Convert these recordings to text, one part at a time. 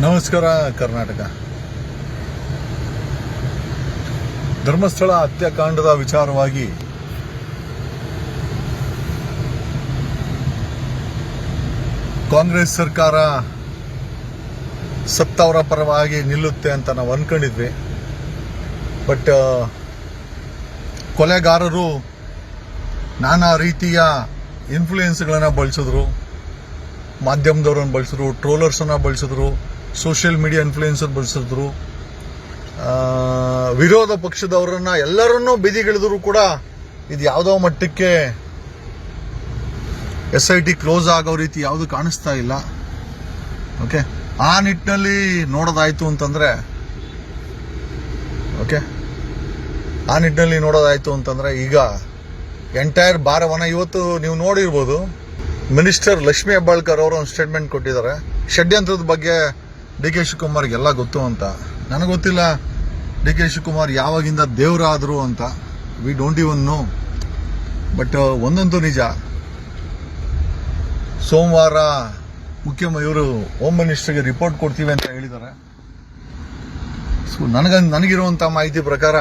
ನಮಸ್ಕಾರ ಕರ್ನಾಟಕ. ಧರ್ಮಸ್ಥಳ ಹತ್ಯಾಕಾಂಡದ ವಿಚಾರವಾಗಿ ಕಾಂಗ್ರೆಸ್ ಸರ್ಕಾರ ಸತ್ತವರ ಪರವಾಗಿ ನಿಲ್ಲುತ್ತೆ ಅಂತ ನಾವು ಅನ್ಕೊಂಡಿದ್ವಿ. ಬಟ್ ಕೊಲೆಗಾರರು ನಾನಾ ರೀತಿಯ ಇನ್ಫ್ಲೂಯೆನ್ಸ್ಗಳನ್ನು ಬಳಸಿದ್ರು, ಮಾಧ್ಯಮದವ್ರನ್ನ ಬಳಸಿದ್ರು, ಟ್ರೋಲರ್ಸನ್ನು ಬಳಸಿದ್ರು, ಸೋಷಿಯಲ್ ಮೀಡಿಯಾ ಇನ್ಫ್ಲೂಯೆನ್ಸರ್ ಬಳಸಿದ್ರು, ವಿರೋಧ ಪಕ್ಷದವರನ್ನ ಎಲ್ಲರನ್ನೂ ಬೀದಿಗಿಳಿದ್ರು ಕೂಡ ಇದು ಯಾವುದೋ ಮಟ್ಟಕ್ಕೆ SIT ಕ್ಲೋಸ್ ಆಗೋ ರೀತಿ ಯಾವುದು ಕಾಣಿಸ್ತಾ ಇಲ್ಲ. ಓಕೆ, ಆ ನಿಟ್ಟಿನಲ್ಲಿ ನೋಡೋದಾಯ್ತು ಅಂತಂದ್ರೆ ಈಗ ಎಂಟೈರ್ ಭಾರವನ್ನ ಇವತ್ತು ನೀವು ನೋಡಿರ್ಬೋದು. ಮಿನಿಸ್ಟರ್ ಲಕ್ಷ್ಮೀ ಹೆಬ್ಬಾಳ್ಕರ್ ಅವರು ಒಂದು ಸ್ಟೇಟ್ಮೆಂಟ್ ಕೊಟ್ಟಿದ್ದಾರೆ. ಷಡ್ಯಂತ್ರದ ಬಗ್ಗೆ DK ಶಿವಕುಮಾರ್ಗೆ ಎಲ್ಲ ಗೊತ್ತು ಅಂತ. ನನಗೆ ಗೊತ್ತಿಲ್ಲ DK ಶಿವಕುಮಾರ್ ಯಾವಾಗಿಂದ ದೇವರಾದ್ರು ಅಂತ. We don't even know. But ಒಂದಂತೂ ನಿಜ, ಸೋಮವಾರ ಇವರು ಹೋಮ್ ಮಿನಿಸ್ಟರ್ಗೆ ರಿಪೋರ್ಟ್ ಕೊಡ್ತೀವಿ ಅಂತ ಹೇಳಿದ್ದಾರೆ. ಸೊ ನನಗಿರುವಂತ ಮಾಹಿತಿ ಪ್ರಕಾರ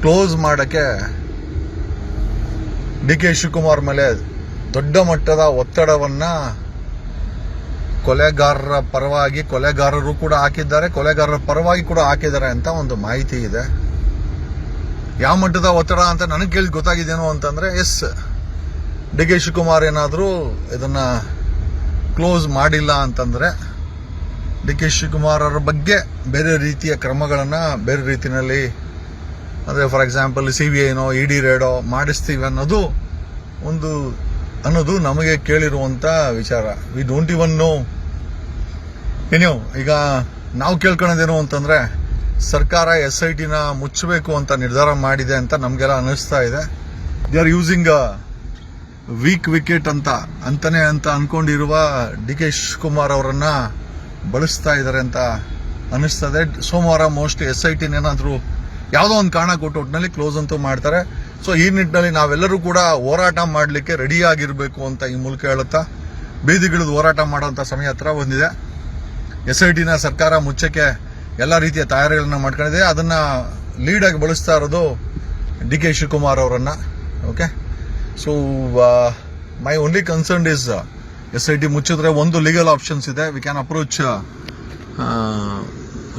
ಕ್ಲೋಸ್ ಮಾಡಕ್ಕೆ DK ಶಿವಕುಮಾರ್ ಮೇಲೆ ದೊಡ್ಡ ಮಟ್ಟದ ಒತ್ತಡವನ್ನ ಕೊಲೆಗಾರರು ಕೂಡ ಹಾಕಿದ್ದಾರೆ, ಕೊಲೆಗಾರರ ಪರವಾಗಿ ಕೂಡ ಹಾಕಿದ್ದಾರೆ ಅಂತ ಒಂದು ಮಾಹಿತಿ ಇದೆ. ಯಾವ ಮಟ್ಟದ ಒತ್ತಡ ಅಂತ ನನಗೆ ಕೇಳಿ ಗೊತ್ತಾಗಿದ್ದೇನೋ ಅಂತಂದ್ರೆ, DK ಶಿವಕುಮಾರ್ ಏನಾದರೂ ಇದನ್ನ ಕ್ಲೋಸ್ ಮಾಡಿಲ್ಲ ಅಂತಂದ್ರೆ DK ಶಿವಕುಮಾರ್ ಅವರ ಬಗ್ಗೆ ಬೇರೆ ರೀತಿಯ ಕ್ರಮಗಳನ್ನ ಬೇರೆ ರೀತಿಯಲ್ಲಿ, ಅಂದ್ರೆ ಫಾರ್ ಎಕ್ಸಾಂಪಲ್ CBIನೋ ED ರೇಡೋ ಮಾಡಿಸ್ತೀವಿ ಅನ್ನೋದು ನಮಗೆ ಕೇಳಿರುವಂತ ವಿಚಾರ. We don't even know. ಈಗ ನಾವು ಕೇಳ್ಕೊಳ್ಳೋದೇನು ಅಂತಂದ್ರೆ, ಸರ್ಕಾರ SITನ ಮುಚ್ಚಬೇಕು ಅಂತ ನಿರ್ಧಾರ ಮಾಡಿದೆ ಅಂತ ನಮ್ಗೆಲ್ಲ ಅನಿಸ್ತಾ ಇದೆ. They are using weak wicket ಅಂತ ಅನ್ಕೊಂಡಿರುವ DK ಶಿವಕುಮಾರ್ ಅವರನ್ನ ಬಳಸ್ತಾ ಇದ್ದಾರೆ ಅಂತ ಅನಿಸ್ತದೆ. ಸೋಮವಾರ ಮೋಸ್ಟ್ಲಿ SITನ ಏನಾದ್ರು ಯಾವುದೋ ಒಂದು ಕಾರಣ ಕೊಟ್ಟು ಒಟ್ಟಿನಲ್ಲಿ ಕ್ಲೋಸ್ ಅಂತೂ ಮಾಡ್ತಾರೆ. ಸೊ ಈ ನಿಟ್ಟಿನಲ್ಲಿ ನಾವೆಲ್ಲರೂ ಕೂಡ ಹೋರಾಟ ಮಾಡಲಿಕ್ಕೆ ರೆಡಿ ಆಗಿರಬೇಕು ಅಂತ ಈ ಮೂಲಕ ಹೇಳುತ್ತಾ, ಬೀದಿಗಿಳಿದು ಹೋರಾಟ ಮಾಡುವಂತ ಸಮಯ ಹತ್ರ ಬಂದಿದೆ. SITನ ಸರ್ಕಾರ ಮುಚ್ಚಕ್ಕೆ ಎಲ್ಲ ರೀತಿಯ ತಯಾರಿಗಳನ್ನ ಮಾಡ್ಕೊಂಡಿದೆ. ಅದನ್ನ ಲೀಡ್ ಆಗಿ ಬಳಸ್ತಾ ಇರೋದು DK ಶಿವಕುಮಾರ್ ಅವರನ್ನ. Okay, so my only concern is SIT ಮುಚ್ಚಿದ್ರೆ ಒಂದು ಲೀಗಲ್ ಆಪ್ಷನ್ಸ್ ಇದೆ. ವಿ ಕ್ಯಾನ್ ಅಪ್ರೋಚ್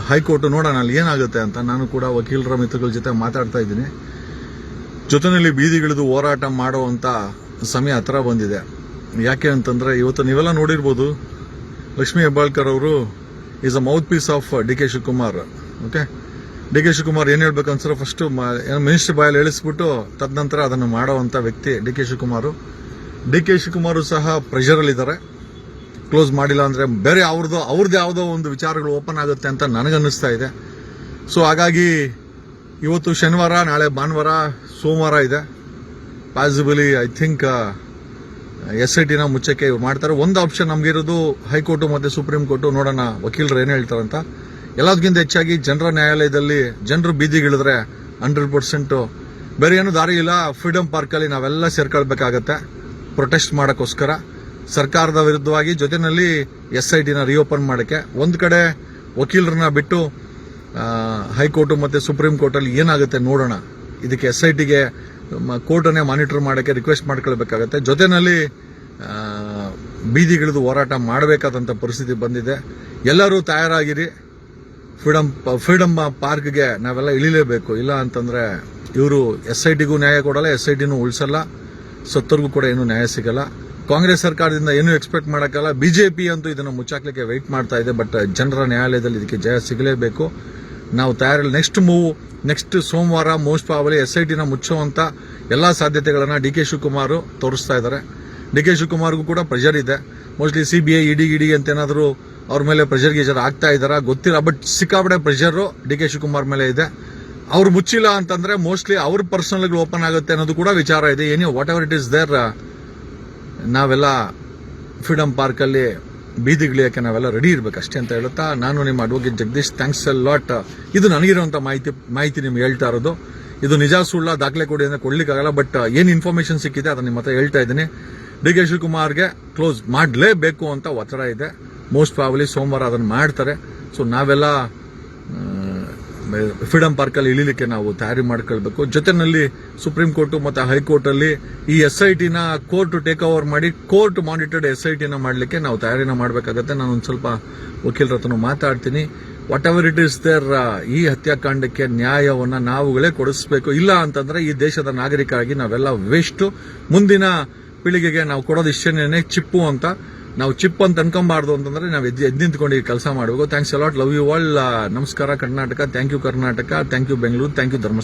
ಹೈಕೋರ್ಟ್, ನೋಡೋಣ ಅಲ್ಲಿ ಏನಾಗುತ್ತೆ ಅಂತ. ನಾನು ಕೂಡ ವಕೀಲರ ಮಿತ್ರಗಳ ಜೊತೆ ಮಾತಾಡ್ತಾ ಇದ್ದೀನಿ. ಜೊತೆಯಲ್ಲಿ ಬೀದಿಗಿಳಿದು ಹೋರಾಟ ಮಾಡುವಂತ ಸಮಯ ಹತ್ರ ಬಂದಿದೆ. ಯಾಕೆ ಅಂತಂದ್ರೆ, ಇವತ್ತು ನೀವೆಲ್ಲ ನೋಡಿರ್ಬೋದು, ಲಕ್ಷ್ಮೀ ಹೆಬ್ಬಾಳ್ಕರ್ ಅವರು is a mouthpiece of DK Shivakumar. Okay, DK Shivakumar ಏನ್ ಹೇಳ್ಬೇಕನ್ಸರ ಫಸ್ಟ್ ಮಿನಿಸ್ಟರ್ ಬಾಯಲ್ಲಿ ಹೇಳಿಸ್ಬಿಟ್ಟು ತದನಂತರ ಅದನ್ನು ಮಾಡುವಂತ ವ್ಯಕ್ತಿ DK ಶಿವಕುಮಾರ್. DK ಶಿವಕುಮಾರ್ ಸಹ ಪ್ರೆಷರ್ ಅಲ್ಲಿ ಇದ್ದಾರೆ. ಕ್ಲೋಸ್ ಮಾಡಿಲ್ಲ ಅಂದ್ರೆ ಬೇರೆ ಅವ್ರದ್ದು ಯಾವುದೋ ಒಂದು ವಿಚಾರಗಳು ಓಪನ್ ಆಗುತ್ತೆ ಅಂತ ನನಗನ್ನಿಸ್ತಾ ಇದೆ. ಸೊ ಹಾಗಾಗಿ ಇವತ್ತು ಶನಿವಾರ, ನಾಳೆ ಭಾನುವಾರ, ಸೋಮವಾರ ಇದೆ. ಪಾಸಿಬಲಿ ಐ ಥಿಂಕ್ SITನ ಮುಚ್ಚಕ್ಕೆ ಮಾಡ್ತಾರೆ. ಒಂದು ಆಪ್ಷನ್ ನಮ್ಗಿರೋದು ಹೈಕೋರ್ಟ್ ಮತ್ತೆ ಸುಪ್ರೀಂ ಕೋರ್ಟ್. ನೋಡೋಣ ವಕೀಲರು ಏನ್ ಹೇಳ್ತಾರಂತ. ಎಲ್ಲದಕ್ಕಿಂತ ಹೆಚ್ಚಾಗಿ ಜನರ ನ್ಯಾಯಾಲಯದಲ್ಲಿ ಜನರು ಬೀದಿಗಿಳಿದ್ರೆ 100% ಬೇರೆ ಏನು ದಾರಿ ಇಲ್ಲ. ಫ್ರೀಡಂ ಪಾರ್ಕ್ ಅಲ್ಲಿ ನಾವೆಲ್ಲ ಸೇರ್ಕೊಳ್ಬೇಕಾಗತ್ತೆ ಪ್ರೊಟೆಸ್ಟ್ ಮಾಡಕ್ಕೋಸ್ಕರ ಸರ್ಕಾರದ ವಿರುದ್ಧವಾಗಿ. ಜೊತೆನಲ್ಲಿ SITನ ರಿಓಪನ್ ಮಾಡಕ್ಕೆ ಒಂದ್ ಕಡೆ ವಕೀಲರನ್ನ ಬಿಟ್ಟು ಹೈಕೋರ್ಟ್ ಮತ್ತೆ ಸುಪ್ರೀಂ ಕೋರ್ಟ್ ಅಲ್ಲಿ ಏನಾಗುತ್ತೆ ನೋಡೋಣ. ಇದಕ್ಕೆ SITಗೆ ಕೋರ್ಟನ್ನೇ ಮಾನಿಟರ್ ಮಾಡಕ್ಕೆ ರಿಕ್ವೆಸ್ಟ್ ಮಾಡ್ಕೊಳ್ಬೇಕಾಗತ್ತೆ. ಜೊತೆನಲ್ಲಿ ಬೀದಿಗಿಳಿದು ಹೋರಾಟ ಮಾಡಬೇಕಾದಂತ ಪರಿಸ್ಥಿತಿ ಬಂದಿದೆ. ಎಲ್ಲರೂ ತಯಾರಾಗಿರಿ. ಫ್ರೀಡಂ ಪಾರ್ಕ್ಗೆ ನಾವೆಲ್ಲ ಇಳಿಲೇಬೇಕು. ಇಲ್ಲ ಅಂತಂದ್ರೆ ಇವರು SITಗೂ ನ್ಯಾಯ ಕೊಡಲ್ಲ, SITನೂ ಉಳಿಸಲ್ಲ, ಸತ್ತರಿಗೂ ಕೂಡ ಏನು ನ್ಯಾಯ ಸಿಗಲ್ಲ. ಕಾಂಗ್ರೆಸ್ ಸರ್ಕಾರದಿಂದ ಏನು ಎಕ್ಸ್ಪೆಕ್ಟ್ ಮಾಡಕ್ಕಲ್ಲ. BJP ಅಂತೂ ಇದನ್ನು ಮುಚ್ಚಾಕ್ಲಿಕ್ಕೆ ವೆಯ್ಟ್ ಮಾಡ್ತಾ ಇದೆ. ಬಟ್ ಜನರ ನ್ಯಾಯಾಲಯದಲ್ಲಿ ಇದಕ್ಕೆ ಜಯ ಸಿಗಲೇಬೇಕು. ನಾವು ತಯಾರಿ. ನೆಕ್ಸ್ಟ್ ಸೋಮವಾರ ಮೋಸ್ಟ್ ಪ್ರಾಬಲಿ SITನ ಮುಚ್ಚುವಂತ ಎಲ್ಲಾ ಸಾಧ್ಯತೆಗಳನ್ನ DK ಶಿವಕುಮಾರ್ ತೋರಿಸ್ತಾ ಇದ್ದಾರೆ. DK ಶಿವಕುಮಾರ್ಗೂ ಕೂಡ ಪ್ರೆಷರ್ ಇದೆ. ಮೋಸ್ಟ್ಲಿ CBI ED ಅಂತ ಏನಾದ್ರು ಅವ್ರ ಮೇಲೆ ಪ್ರೆಷರ್ ಗೀಜರ್ ಆಗ್ತಾ ಇದಾರ ಗೊತ್ತಿಲ್ಲ. ಬಟ್ ಸಿಕ್ಕಾಪಟ್ಟೆ ಪ್ರೆಷರ್ DK ಶಿವಕುಮಾರ್ ಮೇಲೆ ಇದೆ. ಅವ್ರು ಮುಚ್ಚಿಲ್ಲ ಅಂತಂದ್ರೆ ಮೋಸ್ಟ್ಲಿ ಅವ್ರ ಪರ್ಸನಲ್ ಓಪನ್ ಆಗುತ್ತೆ ಅನ್ನೋದು ಕೂಡ ವಿಚಾರ ಇದೆ. ಏನೋ whatever it is there, ನಾವೆಲ್ಲ ಫ್ರೀಡಂ ಪಾರ್ಕ್ ಅಲ್ಲಿ ಬೀದಿಗಿಳಿಯಕ್ಕೆ ನಾವೆಲ್ಲ ರೆಡಿ ಇರ್ಬೇಕಷ್ಟೇ ಅಂತ ಹೇಳುತ್ತಾ, ನಾನು ನಿಮ್ಮ advocate Jagadish. Thanks a lot. ಇದು ನನಗಿರುವಂತ ಮಾಹಿತಿ ನಿಮ್ಗೆ ಹೇಳ್ತಾ ಇರೋದು. ಇದು ನಿಜ ಸುಳ್ಳ ದಾಖಲೆ ಕೊಡಿ ಅಂದ್ರೆ ಕೊಡ್ಲಿಕ್ಕಾಗಲ್ಲ. ಬಟ್ ಏನ್ ಇನ್ಫಾರ್ಮೇಶನ್ ಸಿಕ್ಕಿದೆ ಅದನ್ನ ನಿಮ್ಮ ಹತ್ರ ಹೇಳ್ತಾ ಇದ್ದೀನಿ. DK ಶಿವಕುಮಾರ್ಗೆ ಕ್ಲೋಸ್ ಮಾಡಲೇಬೇಕು ಅಂತ ಒತ್ತಡ ಇದೆ. ಮೋಸ್ಟ್ ಪ್ರಾಬಲಿ ಸೋಮವಾರ ಅದನ್ನು ಮಾಡ್ತಾರೆ. ಸೊ ನಾವೆಲ್ಲ ಫ್ರೀಡಂ ಪಾರ್ಕಲ್ಲಿ ಇಳಿಲಿಕ್ಕೆ ನಾವು ತಯಾರಿ ಮಾಡ್ಕೊಳ್ಬೇಕು. ಜೊತೆನಲ್ಲಿ ಸುಪ್ರೀಂ ಕೋರ್ಟ್ ಮತ್ತು ಹೈಕೋರ್ಟ್ ಅಲ್ಲಿ ಈ SITನ ಕೋರ್ಟ್ ಟೇಕ್ ಓವರ್ ಮಾಡಿ ಕೋರ್ಟ್ ಮಾನಿಟರ್ಡ್ SITನ ಮಾಡಲಿಕ್ಕೆ ನಾವು ತಯಾರಿನ ಮಾಡಬೇಕಾಗತ್ತೆ. ನಾನು ಒಂದು ಸ್ವಲ್ಪ ವಕೀಲರ ಹತ್ರನೂ ಮಾತಾಡ್ತೀನಿ. Whatever it is there, ಈ ಹತ್ಯಾಕಾಂಡಕ್ಕೆ ನ್ಯಾಯವನ್ನ ನಾವುಗಳೇ ಕೊಡಿಸ್ಬೇಕು. ಇಲ್ಲ ಅಂತಂದ್ರೆ ಈ ದೇಶದ ನಾಗರಿಕರಾಗಿ ನಾವೆಲ್ಲ ವೇಸ್ಟ್. ಮುಂದಿನ ಪೀಳಿಗೆಗೆ ನಾವು ಕೊಡೋದು ಇಷ್ಟೇನೆ ಚಿಪ್ಪು ಅಂತ. ನಾವು ಚಿಪ್ ಅಂತ ಅನ್ಕೊಂಬಾರ್ದು ಅಂತಂದ್ರೆ ನಾವು ಎದ್ದು ನಿಂತ್ಕೊಂಡು ಈ ಕೆಲಸ ಮಾಡಬೇಕು. Thanks a lot, love you all. ನಮಸ್ಕಾರ Karnataka, thank you Karnataka, thank you Bengaluru, thank you Dharmasthala.